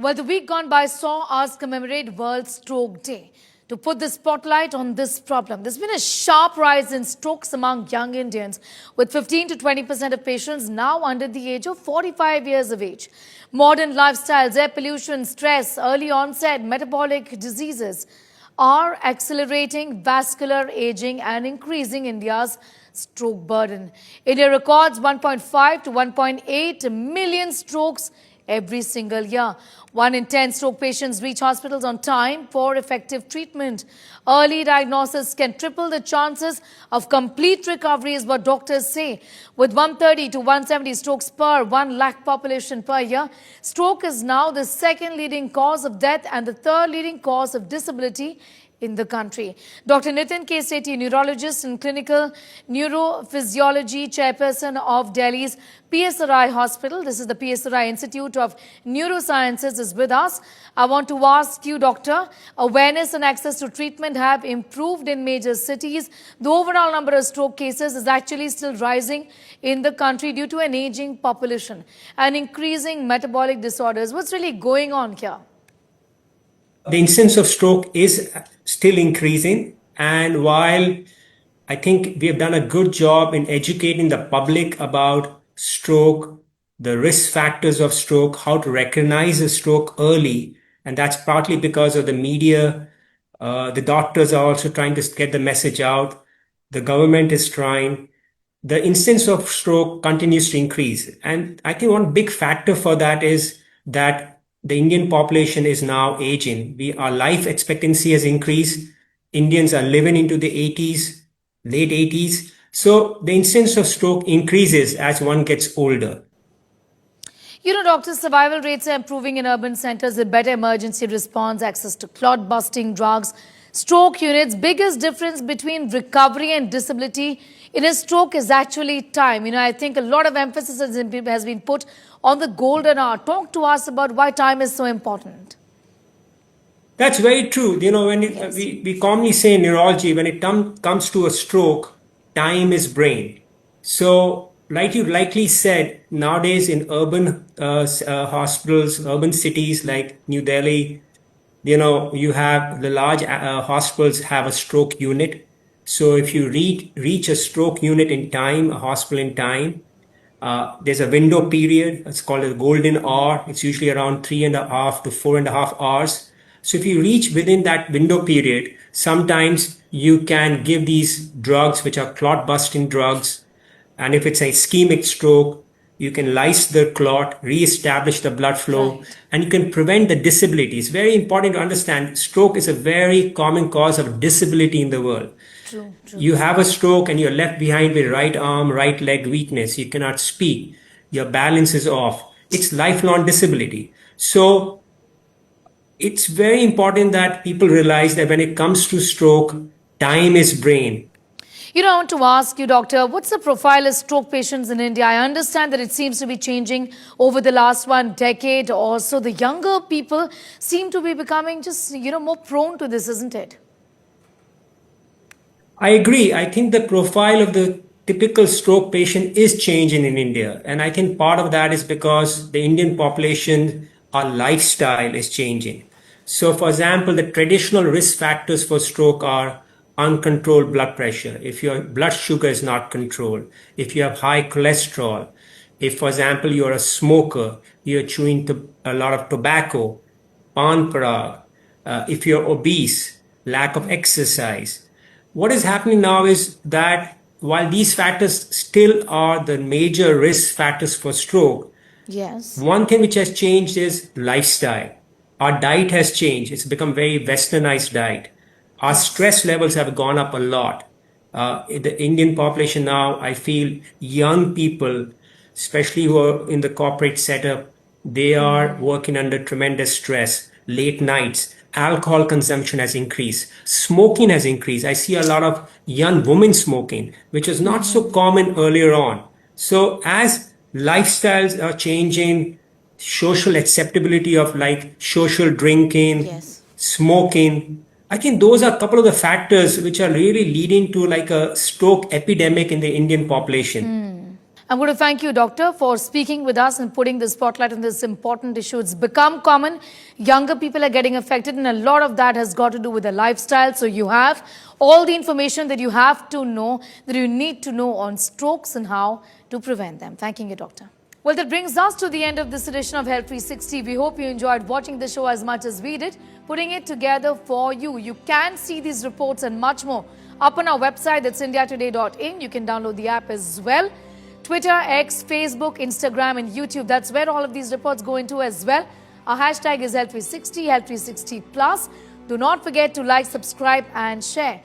Well, the week gone by saw us commemorate World Stroke Day. To put the spotlight on this problem, there's been a sharp rise in strokes among young Indians, with 15 to 20% of patients now under the age of 45 years of age. Modern lifestyles, air pollution, stress, early onset metabolic diseases are accelerating vascular aging and increasing India's stroke burden. India records 1.5 to 1.8 million strokes every single year. 1 in 10 stroke patients reach hospitals on time for effective treatment. Early diagnosis can triple the chances of complete recovery, is what doctors say. With 130 to 170 strokes per 1 lakh population per year, stroke is now the second leading cause of death and the third leading cause of disability in the country. Dr. Nitin K, Sethi, neurologist and clinical neurophysiology chairperson of Delhi's PSRI hospital. This is the PSRI Institute of Neurosciences, is with us. I want to ask you, doctor, awareness and access to treatment have improved in major cities. The overall number of stroke cases is actually still rising in the country due to an aging population and increasing metabolic disorders. What's really going on here? The incidence of stroke is still increasing, and while I think we have done a good job in educating the public about stroke, the risk factors of stroke, how to recognize a stroke early, and that's partly because of the media. The doctors are also trying to get the message out. The government is trying. The incidence of stroke continues to increase, and I think one big factor for that is that the Indian population is now aging. Our life expectancy has increased. Indians are living into the 80s, late 80s. So the incidence of stroke increases as one gets older. You know, doctor, survival rates are improving in urban centers with better emergency response, access to clot-busting drugs, stroke units. Biggest difference between recovery and disability in a stroke is actually time. You know, I think a lot of emphasis has been put on the golden hour. Talk to us about why time is so important. That's very true. You know, when we commonly say in neurology, when it comes to a stroke, time is brain. So, like you rightly said, nowadays in urban hospitals, urban cities like New Delhi, you know, you have the large hospitals have a stroke unit. So if you reach a stroke unit in time, a hospital in time, there's a window period. It's called a golden hour. It's usually around 3.5 to 4.5 hours. So if you reach within that window period, sometimes you can give these drugs, which are clot busting drugs. And if it's a ischemic stroke, you can lyse the clot, re-establish the blood flow, right, and you can prevent the disability. It's very important to understand stroke is a very common cause of disability in the world. True. You have a stroke and you're left behind with right arm, right leg weakness. You cannot speak. Your balance is off. It's lifelong disability. So it's very important that people realize that when it comes to stroke, time is brain. You know, I want to ask you, doctor, what's the profile of stroke patients in India? I understand that it seems to be changing over the last 1 decade or so. The younger people seem to be becoming just, more prone to this, isn't it? I agree. I think the profile of the typical stroke patient is changing in India. And I think part of that is because the Indian population, our lifestyle is changing. So, for example, the traditional risk factors for stroke are uncontrolled blood pressure, if your blood sugar is not controlled, if you have high cholesterol, if, for example, you're a smoker, you're chewing a lot of tobacco, pan parag, if you're obese, lack of exercise. What is happening now is that while these factors still are the major risk factors for stroke, yes, one thing which has changed is lifestyle. Our diet has changed. It's become very westernized diet. Our stress levels have gone up a lot. The Indian population now, I feel young people, especially who are in the corporate setup, they are working under tremendous stress, late nights. Alcohol consumption has increased. Smoking has increased. I see a lot of young women smoking, which was not so common earlier on. So as lifestyles are changing, social acceptability of like social drinking, smoking, I think those are a couple of the factors which are really leading to like a stroke epidemic in the Indian population. I'm going to thank you, Doctor, for speaking with us and putting the spotlight on this important issue. It's become common. Younger people are getting affected, and a lot of that has got to do with their lifestyle. So you have all the information that you have to know, that you need to know on strokes and how to prevent them. Thanking you, Doctor. Well, that brings us to the end of this edition of Health 360. We hope you enjoyed watching the show as much as we did, putting it together for you. You can see these reports and much more up on our website. That's indiatoday.in. You can download the app as well. Twitter, X, Facebook, Instagram and YouTube. That's where all of these reports go into as well. Our hashtag is Health360, Health360 Plus. Do not forget to like, subscribe and share.